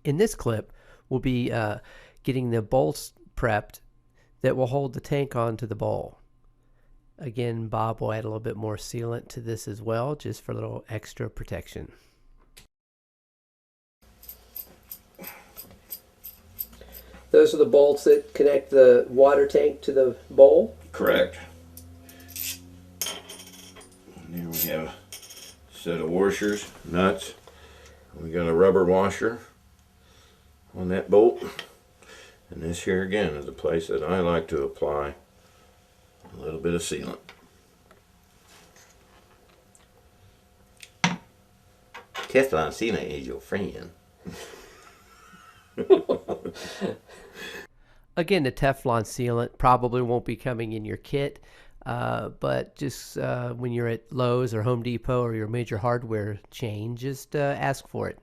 In this clip, we'll be getting the bolts prepped that will hold the tank onto the bowl. Again, Bob will add a little bit more sealant to this as well, just for a little extra protection. Those are the bolts that connect the water tank to the bowl? Correct. And here we have a set of washers, nuts. We got a rubber washer on that bolt. And this here again is a place that I like to apply a little bit of sealant. Teflon sealant is your friend. Again, the Teflon sealant probably won't be coming in your kit, but just when you're at Lowe's or Home Depot or your major hardware chain, just ask for it.